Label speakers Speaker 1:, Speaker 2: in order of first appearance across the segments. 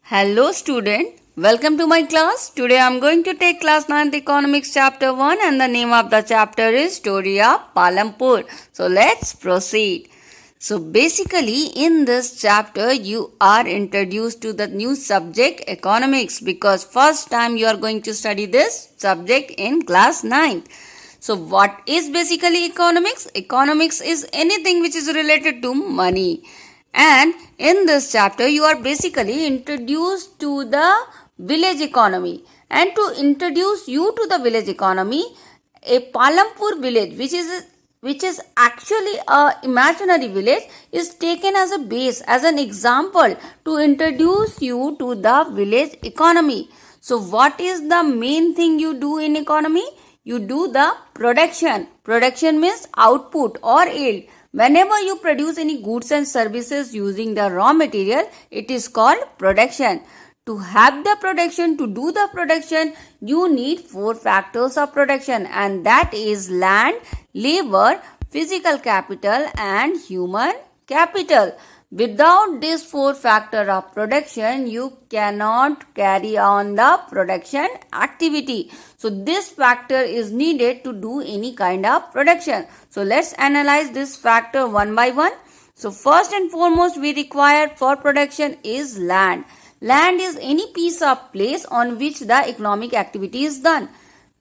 Speaker 1: Hello student, welcome to my class. Today I am going to take class 9th economics chapter 1 and the name of the chapter is Story of Palampur. So let's proceed. So basically in this chapter you are introduced to the new subject economics because first time you are going to study this subject in class 9th. So what is basically economics? Economics is anything which is related to money. And in this chapter, you are basically introduced to the village economy. And to introduce you to the village economy, a Palampur village, which is actually a imaginary village, is taken as a base, as an example to introduce you to the village economy. So, what is the main thing you do in economy? You do the production. Production means output or yield. Whenever you produce any goods and services using the raw material, it is called production. To have the production, to do the production, you need 4 factors of production, and that is land, labor, physical capital and human capital. Without this 4 factor of production, you cannot carry on the production activity. So this factor is needed to do any kind of production. So let's analyze this factor one by one. So first and foremost we require for production is land. Land is any piece of place on which the economic activity is done.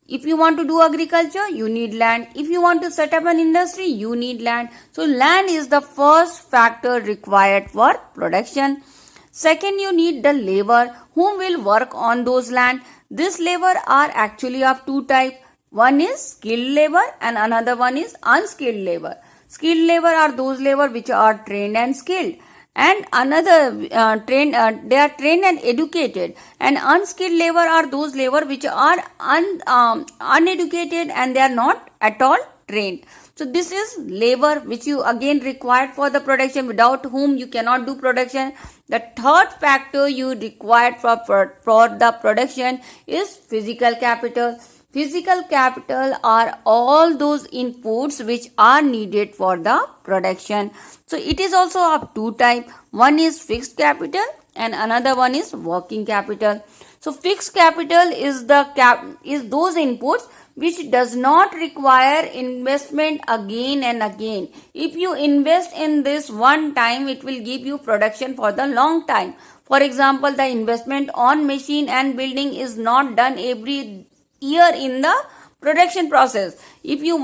Speaker 1: If you want to do agriculture, you need land. If you want to set up an industry, you need land. So land is the first factor required for production. Second, you need the labor who will work on those land. This labor are actually of 2 types. One is skilled labor and another one is unskilled labor. Skilled labor are those labor which are trained and skilled. And another they are trained and educated, and unskilled labor are those labor which are uneducated and they are not at all trained. So this is labor which you again required for the production, without whom you cannot do production. The third factor you required for the production is physical capital. Physical capital are all those inputs which are needed for the production. So it is also of 2 types. One is fixed capital and another one is working capital. So fixed capital is those inputs which does not require investment again and again. If you invest in this one time, it will give you production for the long time. For example, the investment on machine and building is not done every year in the production process. If you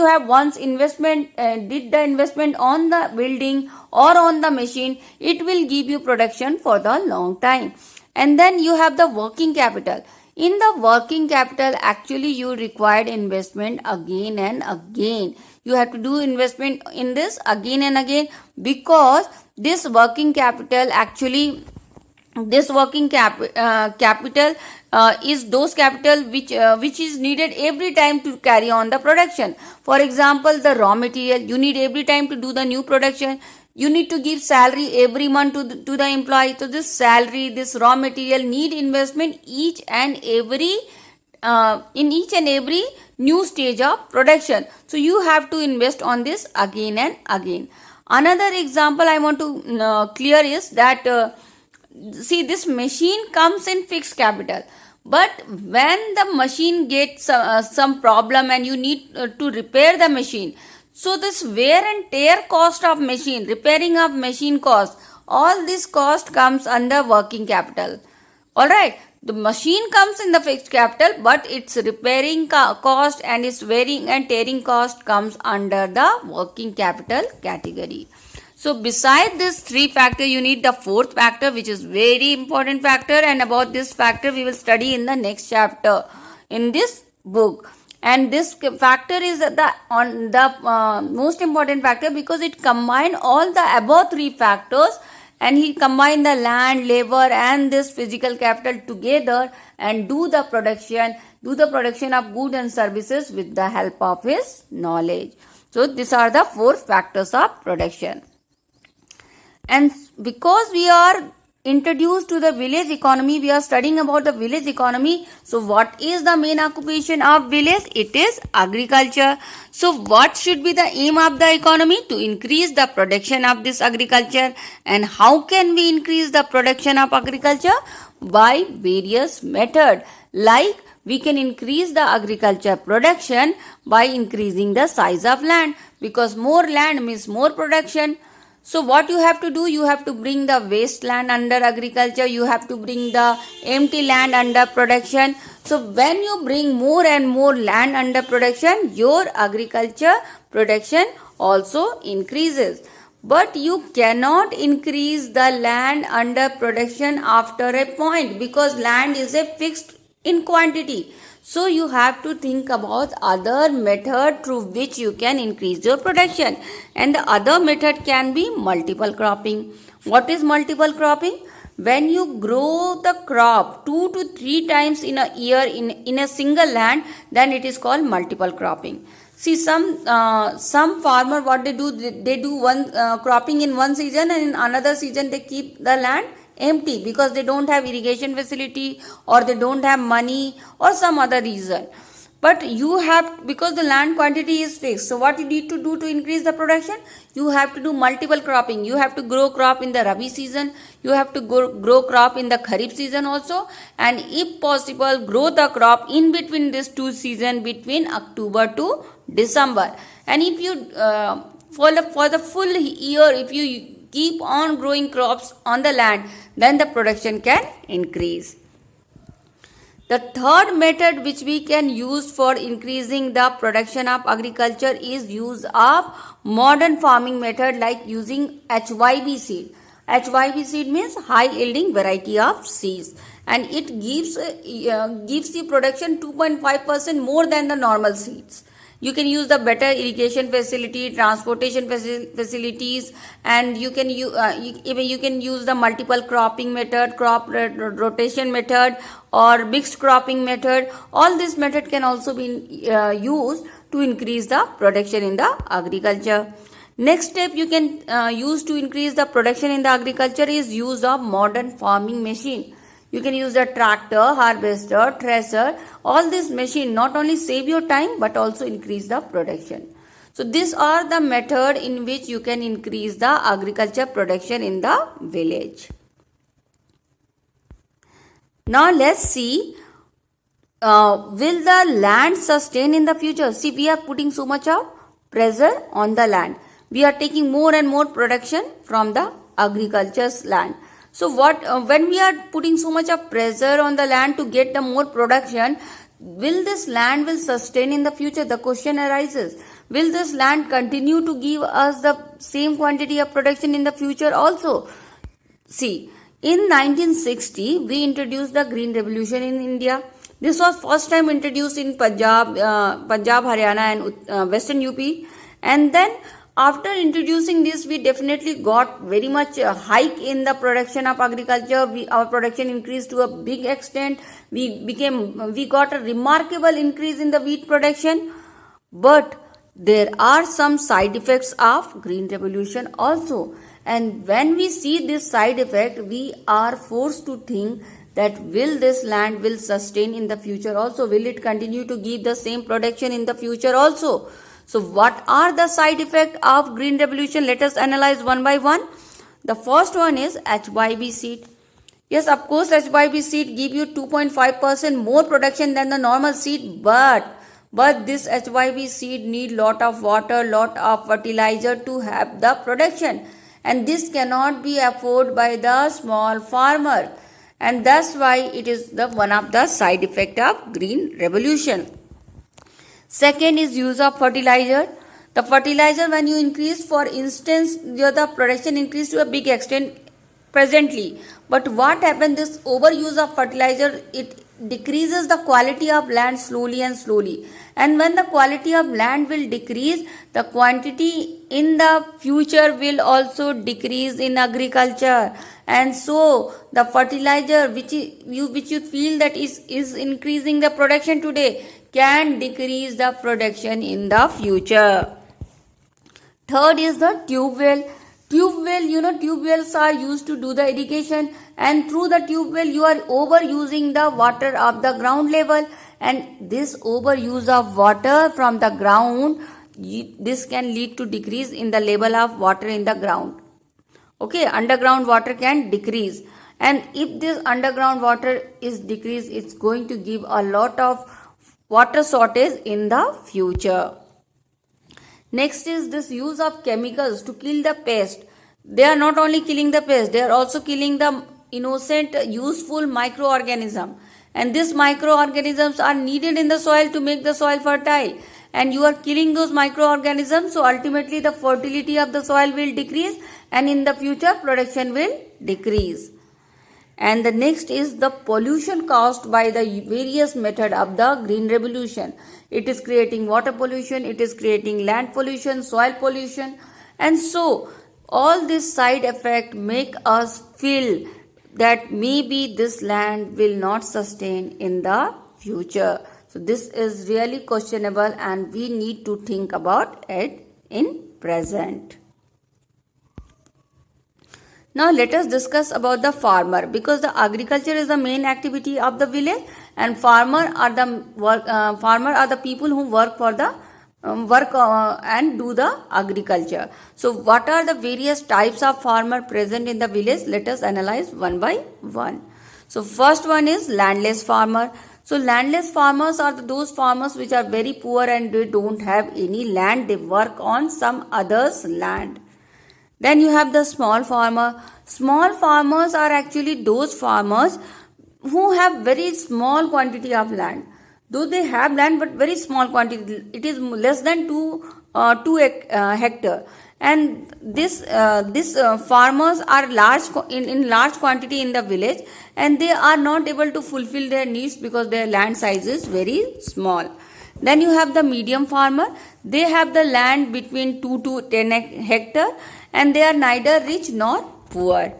Speaker 1: have once investment did the investment on the building or on the machine, it will give you production for the long time. And then you have the working capital. In the working capital, actually you required investment again and again. You have to do investment in this again and again, because this working capital is those capital which is needed every time to carry on the production. For example, the raw material you need every time to do the new production. You need to give salary every month to the employee. So this salary, this raw material need investment in each and every new stage of production. So you have to invest on this again and again. Another example I want to clear is that see, this machine comes in fixed capital, but when the machine gets some problem and you need to repair the machine, so this wear and tear cost of machine, repairing of machine cost, all this cost comes under working capital. Alright, the machine comes in the fixed capital, but its repairing cost and its wearing and tearing cost comes under the working capital category. So beside this 3 factor, you need the 4th factor, which is very important factor, and about this factor we will study in the next chapter in this book. And this factor is the most important factor because it combines all the above 3 factors, and he combined the land, labor and this physical capital together and do the production of goods and services with the help of his knowledge. So these are the 4 factors of production. And because we are introduced to the village economy. We are studying about the village economy. So what is the main occupation of village? It is agriculture. So what should be the aim of the economy? To increase the production of this agriculture. And how can we increase the production of agriculture? By various methods. Like we can increase the agriculture production by increasing the size of land, because more land means more production. So what you have to do, you have to bring the wasteland under agriculture, you have to bring the empty land under production. So when you bring more and more land under production, your agriculture production also increases. But you cannot increase the land under production after a point, because land is a fixed in quantity. So you have to think about other method through which you can increase your production. And the other method can be multiple cropping. What is multiple cropping? When you grow the crop 2 to 3 times in a year in a single land, then it is called multiple cropping. See, some farmer, what they do one cropping in one season, and in another season they keep the land empty because they don't have irrigation facility, or they don't have money, or some other reason. But you have, because the land quantity is fixed, so what you need to do to increase the production? You have to do multiple cropping. You have to grow crop in the Rabi season, you have to grow crop in the Kharif season also, and if possible grow the crop in between these two seasons, between October to December. And if you for the full year, if you keep on growing crops on the land, then the production can increase. The third method which we can use for increasing the production of agriculture is use of modern farming method, like using HYB seed. HYB seed means high yielding variety of seeds, and it gives the production 2.5% more than the normal seeds. You can use the better irrigation facility, transportation facilities, and you can use the multiple cropping method, crop rotation method, or mixed cropping method. All this method can also be used to increase the production in the agriculture. Next step you can use to increase the production in the agriculture is use of modern farming machine. You can use the tractor, harvester, thresher. All this machine not only save your time but also increase the production. So these are the method in which you can increase the agriculture production in the village. Now let's see, will the land sustain in the future? See, we are putting so much of pressure on the land. We are taking more and more production from the agriculture's land. So when we are putting so much of pressure on the land to get the more production, will this land will sustain in the future? The question arises. Will this land continue to give us the same quantity of production in the future also? See, in 1960, we introduced the Green Revolution in India. This was first time introduced in Punjab, Haryana and Western UP. And then after introducing this, we definitely got very much a hike in the production of agriculture. Our production increased to a big extent. We got a remarkable increase in the wheat production. But there are some side effects of Green Revolution also. And when we see this side effect, we are forced to think that will this land will sustain in the future also? Will it continue to give the same production in the future also? So what are the side effects of Green Revolution? Let us analyze one by one. The first one is HYB seed. Yes, of course, HYB seed give you 2.5% more production than the normal seed, but this HYB seed need lot of water, lot of fertilizer to have the production, and this cannot be afforded by the small farmer, and that's why it is the one of the side effect of Green Revolution. Second is use of fertilizer. The fertilizer, when you increase, for instance, the production increase to a big extent presently. But what happens, this overuse of fertilizer, it decreases the quality of land slowly and slowly. And when the quality of land will decrease, the quantity in the future will also decrease in agriculture. And so the fertilizer which you feel that is increasing the production today can decrease the production in the future. Third is the tube well. Tube well, tube wells are used to do the irrigation, and through the tube well you are overusing the water of the ground level, and this overuse of water from the ground, this can lead to decrease in the level of water in the ground. Okay, underground water can decrease, and if this underground water is decreased, it's going to give a lot of water shortage in the future. Next is this use of chemicals to kill the pest. They are not only killing the pest, they are also killing the innocent, useful microorganism. And these microorganisms are needed in the soil to make the soil fertile. And you are killing those microorganisms, so ultimately the fertility of the soil will decrease, and in the future production will decrease. And the next is the pollution caused by the various method of the green revolution. It is creating water pollution, it is creating land pollution, soil pollution, and so all this side effect make us feel that maybe this land will not sustain in the future. So this is really questionable, and we need to think about it in present. Now let us discuss about the farmer, because the agriculture is the main activity of the village, and farmer are the people who work for the and do the agriculture. So what are the various types of farmer present in the village? Let us analyze one by one. So first one is landless farmer. So landless farmers are those farmers which are very poor and they don't have any land. They work on some other's land. Then you have the small farmer. Small farmers are actually those farmers who have very small quantity of land. Though they have land, but very small quantity. It is less than 2 hectare. And this farmers are in large quantity in the village, and they are not able to fulfill their needs because their land size is very small. Then you have the medium farmer. They have the land between 2 to 10 hectare, and they are neither rich nor poor.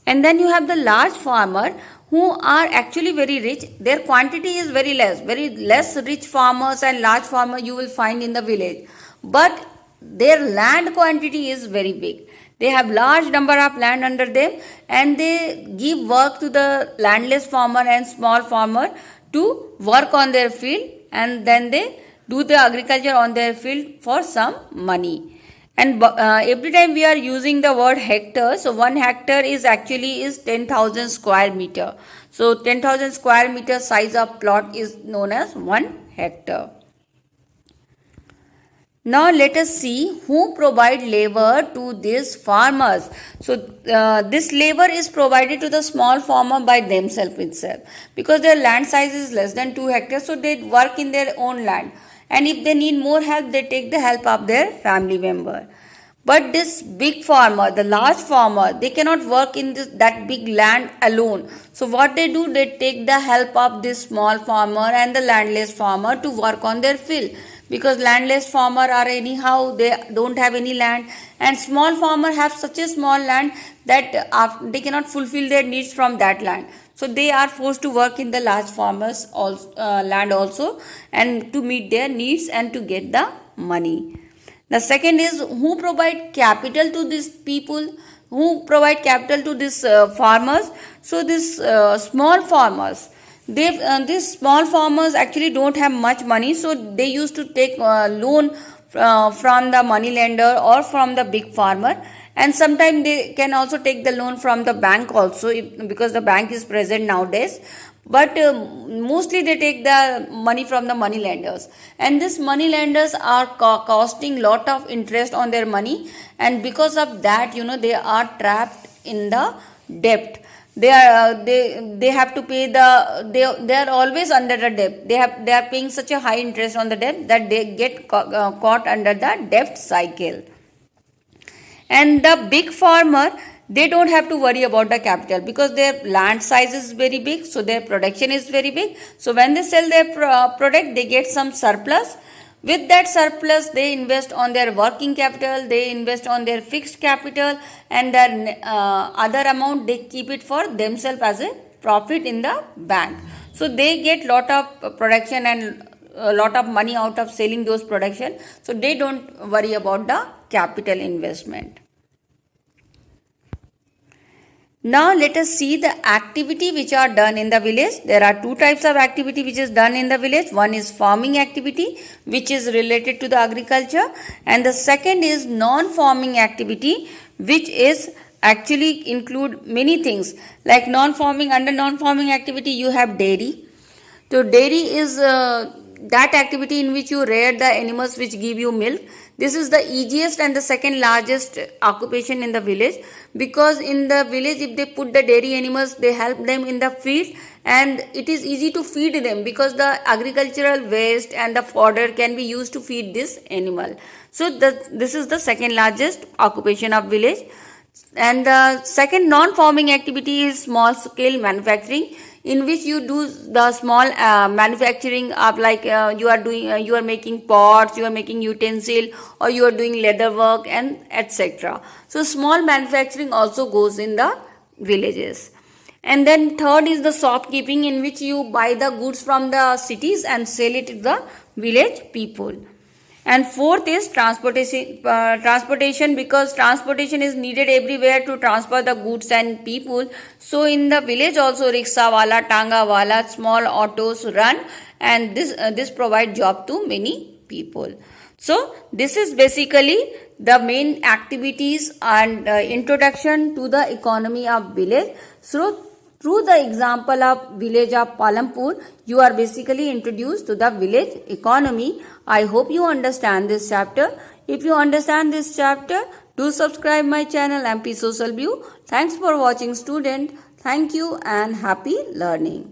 Speaker 1: And then you have the large farmer who are actually very rich. Their quantity is very less rich farmers and large farmer you will find in the village. But their land quantity is very big. They have large number of land under them, and they give work to the landless farmer and small farmer to work on their field, and then they do the agriculture on their field for some money. And every time we are using the word hectare, so 1 hectare is 10,000 square meter. So 10,000 square meter size of plot is known as 1 hectare. Now let us see who provide labor to these farmers. So this labor is provided to the small farmer by themselves itself, because their land size is less than 2 hectares, so they work in their own land. And if they need more help, they take the help of their family member. But this big farmer, the large farmer, they cannot work in that big land alone. So what they do, they take the help of this small farmer and the landless farmer to work on their field. Because landless farmer are anyhow, they don't have any land, and small farmer have such a small land that they cannot fulfill their needs from that land. So they are forced to work in the large farmers land also, and to meet their needs and to get the money. The second is who provide capital to these people, who provide capital to these farmers. So these small farmers, these small farmers actually don't have much money, so they used to take loan from the money lender or from the big farmer, and sometimes they can also take the loan from the bank also, because the bank is present nowadays. But mostly they take the money from the money lenders, and these money lenders are costing lot of interest on their money, and because of that, they are trapped in the debt. They have to pay they are always under the debt. They are paying such a high interest on the debt that they get caught under the debt cycle. And the big farmer, they don't have to worry about the capital, because their land size is very big, so their production is very big. So when they sell their product, they get some surplus. With that surplus, they invest on their working capital, they invest on their fixed capital, and their other amount they keep it for themselves as a profit in the bank. So they get lot of production and a lot of money out of selling those production. So they don't worry about the capital investment. Now let us see the activity which are done in the village. There are two types of activity which is done in the village. One is farming activity which is related to the agriculture, and the second is non-farming activity which is actually include many things. Like under non-farming activity you have dairy. So dairy is that activity in which you rear the animals which give you milk. This is the easiest and the second largest occupation in the village, because in the village if they put the dairy animals, they help them in the field, and it is easy to feed them because the agricultural waste and the fodder can be used to feed this animal. So this is the second largest occupation of village. And the second non-farming activity is small scale manufacturing, in which you do the small manufacturing of like you are making pots, you are making utensil, or you are doing leather work and etc. So small manufacturing also goes in the villages. And then third is the shopkeeping, in which you buy the goods from the cities and sell it to the village people. And fourth is transportation, because transportation is needed everywhere to transport the goods and people. So in the village also rickshaw wala, tanga wala, small autos run, and this provide job to many people. So this is basically the main activities and introduction to the economy of village. So through the example of village of Palampur, you are basically introduced to the village economy. I hope you understand this chapter. If you understand this chapter, do subscribe my channel MP Social View. Thanks for watching, student. Thank you and happy learning.